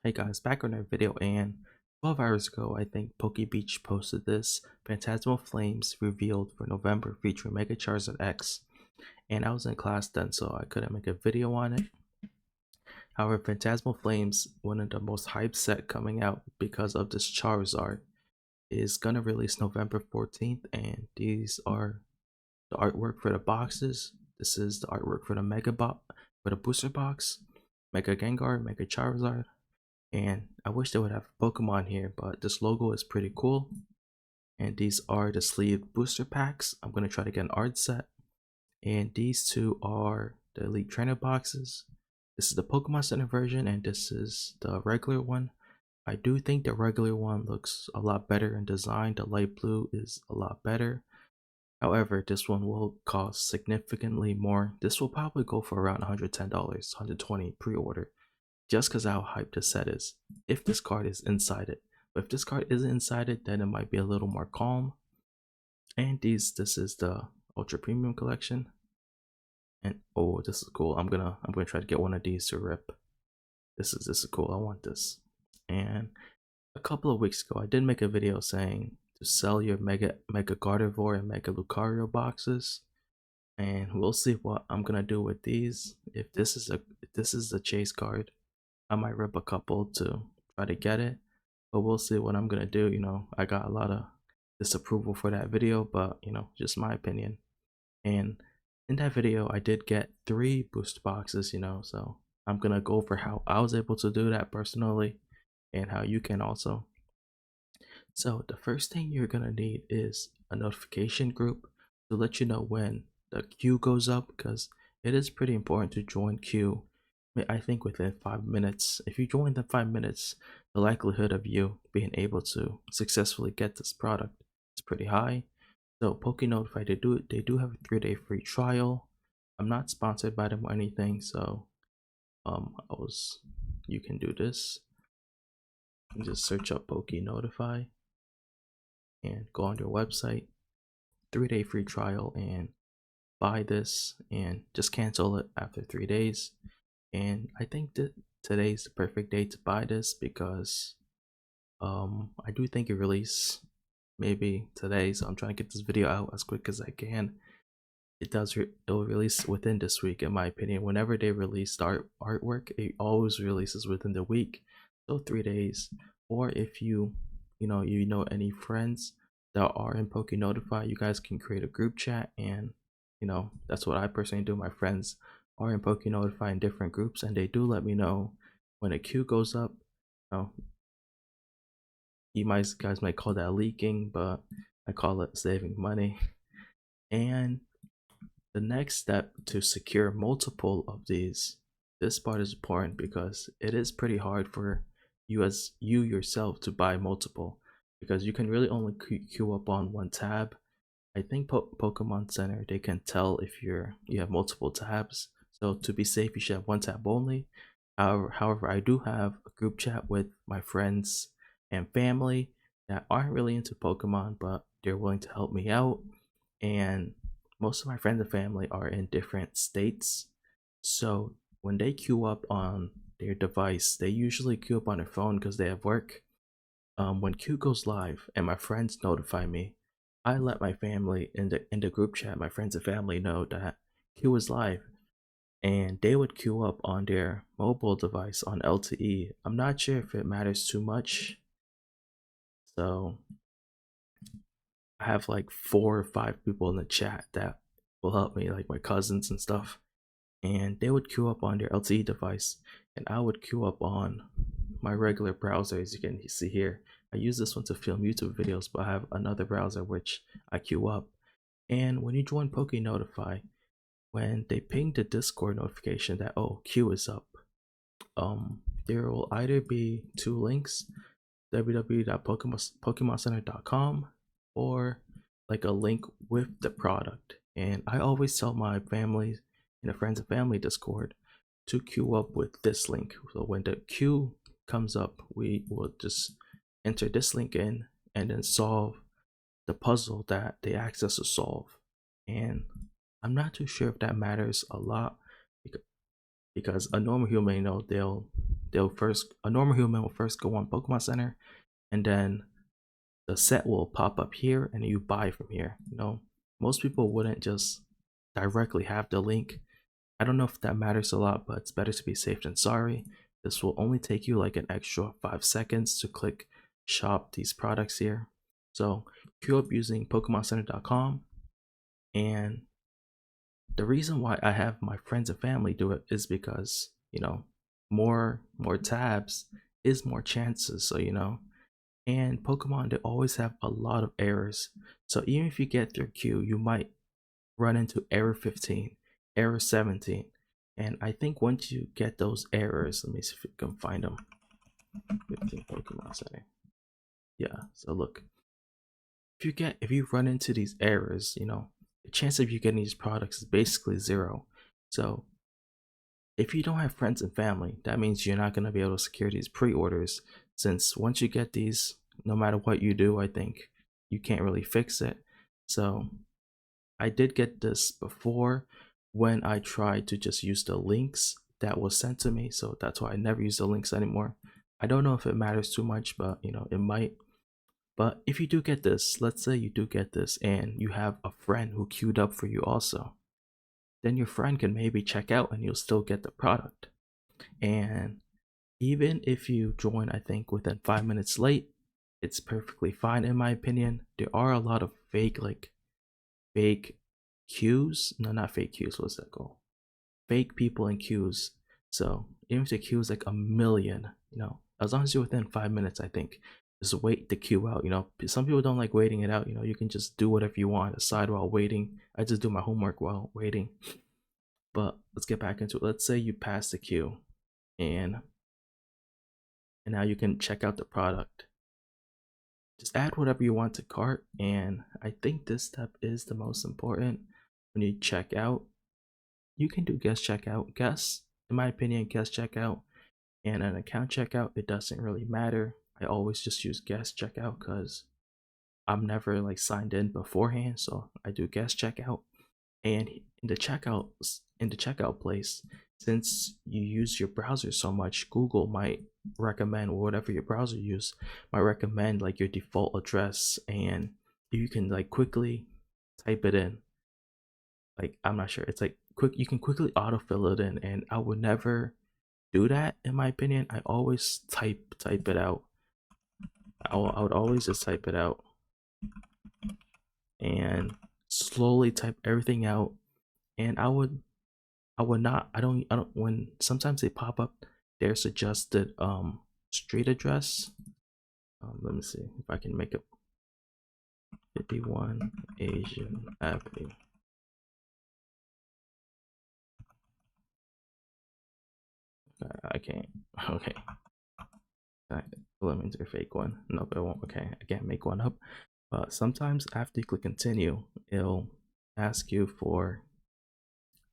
Hey guys, back on our video, and 12 hours ago I think PokeBeach posted this Phantasmal Flames revealed for November featuring Mega Charizard X, and I was in class then so I couldn't make a video on it. However, Phantasmal Flames, one of the most hyped set coming out because of this Charizard, is gonna release November 14th, and these are the artwork for the boxes. This is the artwork for the for the booster box, Mega Gengar, Mega Charizard. And I wish they would have Pokemon here, but this logo is pretty cool. And these are the sleeve booster packs. I'm going to try to get an art set. And these two are the Elite Trainer boxes. This is the Pokemon Center version, and this is the regular one. I do think the regular one looks a lot better in design. The light blue is a lot better. However, this one will cost significantly more. This will probably go for around $110, $120 pre-order, just because how hyped this set is. If this card is inside it, but if this card isn't inside it, then it might be a little more calm. And this is the Ultra Premium collection. And oh, this is cool. I'm gonna try to get one of these to rip. This is cool. I want this. And a couple of weeks ago, I did make a video saying to sell your Mega Gardevoir and Mega Lucario boxes, and we'll see what I'm gonna do with these. If this is a chase card, I might rip a couple to try to get it, but we'll see what I'm gonna do. I got a lot of disapproval for that video, but just my opinion. And in that video, I did get 3 boost boxes, so I'm gonna go over how I was able to do that personally and how you can also. So the first thing you're gonna need is a notification group to let you know when the queue goes up, because it is pretty important to join queue. I think within 5 minutes. If you join in 5 minutes, the likelihood of you being able to successfully get this product is pretty high. So PokeNotify, they do have a 3-day free trial. I'm not sponsored by them or anything, so you can do this. You just search up PokeNotify and go on their website, 3-day free trial, and buy this and just cancel it after 3 days. And I think that today's the perfect day to buy this because I do think it release maybe today, so I'm trying to get this video out as quick as I can. It'll release within this week, in my opinion. Whenever they release the artwork, it always releases within the week, so 3 days. Or if you know any friends that are in PokeNotify, you guys can create a group chat, and that's what I personally do. My friends are in PokeNotify in different groups, and they do let me know when a queue goes up. You guys might call that leaking, but I call it saving money. And the next step to secure multiple of these, this part is important because it is pretty hard for you yourself to buy multiple, because you can really only queue up on one tab. I think Pokemon Center, they can tell if you have multiple tabs. So to be safe, you should have one tab only. However, I do have a group chat with my friends and family that aren't really into Pokemon, but they're willing to help me out. And most of my friends and family are in different states. So when they queue up on their device, they usually queue up on their phone because they have work. When queue goes live and my friends notify me, I let my family in the group chat, my friends and family, know that queue is live, and they would queue up on their mobile device on LTE. I'm not sure if it matters too much, so I have like 4 or 5 people in the chat that will help me, like my cousins and stuff, and they would queue up on their LTE device, and I would queue up on my regular browser. As you can see here, I use this one to film YouTube videos, but I have another browser which I queue up. And when you join PokeNotify, when they ping the Discord notification that queue is up, there will either be 2 links, www.pokemoncenter.com, or like a link with the product. And I always tell my family in the friends and family Discord to queue up with this link. So when the queue comes up, we will just enter this link in and then solve the puzzle that they asked us to solve. And I'm not too sure if that matters a lot, because a normal human, they'll a normal human will first go on Pokemon Center, and then the set will pop up here, and you buy from here. Most people wouldn't just directly have the link. I don't know if that matters a lot, but it's better to be safe than sorry. This will only take you like an extra 5 seconds to click shop these products here. So queue up using PokemonCenter.com, and the reason why I have my friends and family do it is because more tabs is more chances. So and Pokemon, they always have a lot of errors. So even if you get their queue, you might run into error 15, error 17. And I think once you get those errors, let me see if you can find them. 15 Pokemon Center. Yeah, so look. If you run into these errors, the chance of you getting these products is basically 0. So if you don't have friends and family, that means you're not going to be able to secure these pre-orders, since once you get these, no matter what you do, I think you can't really fix it. So I did get this before when I tried to just use the links that was sent to me, so that's why I never use the links anymore. I don't know if it matters too much, but it might. But if you do get this, let's say you do get this and you have a friend who queued up for you also, then your friend can maybe check out and you'll still get the product. And even if you join, I think within 5 minutes late, it's perfectly fine in my opinion. There are a lot of fake queues. No, not fake queues. What's that called? Fake people in queues. So even if the queue is like a million, as long as you're within 5 minutes, I think just wait the queue out. Some people don't like waiting it out. You can just do whatever you want aside while waiting. I just do my homework while waiting. But let's get back into it. Let's say you pass the queue, and now you can check out the product. Just add whatever you want to cart, and I think this step is the most important. When you check out, you can do guest checkout. In my opinion, guest checkout and an account checkout, it doesn't really matter. I always just use guest checkout because I'm never like signed in beforehand, so I do guest checkout. And in the checkout place, since you use your browser so much, Google might recommend, or whatever your browser use might recommend, like your default address, and you can like quickly type it in. Like, I'm not sure, it's like you can quickly autofill it in, and I would never do that in my opinion. I always type it out. I would always just type it out and slowly type everything out. And I don't when sometimes they pop up their suggested street address. Let me see if I can make it 51 Asian Avenue. I can't. Okay. Let me do a fake one. Nope, it won't. Okay, I can't make one up. But sometimes after you click continue, it'll ask you for,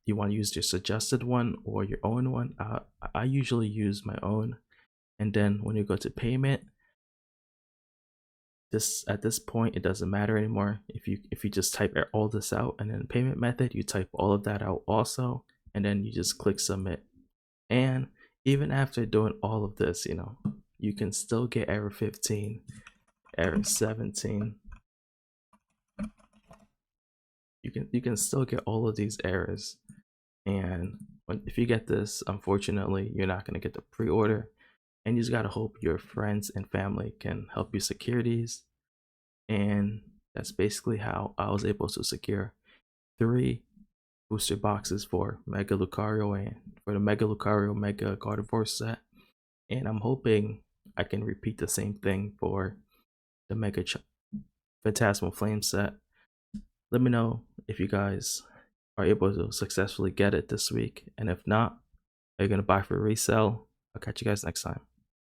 you want to use your suggested one or your own one. I usually use my own. And then when you go to payment, at this point it doesn't matter anymore. If you just type all this out, and then payment method, you type all of that out also, and then you just click submit. And even after doing all of this, you can still get error 15, error 17. You can still get all of these errors. And if you get this, unfortunately, you're not going to get the pre-order, and you just got to hope your friends and family can help you secure these. And that's basically how I was able to secure 3 booster boxes for Mega Lucario and for the Mega Lucario Mega Gardevoir set. And I'm hoping I can repeat the same thing for the Mega Phantasmal Flame set. Let me know if you guys are able to successfully get it this week, and if not, are you gonna buy for resale? I'll catch you guys next time.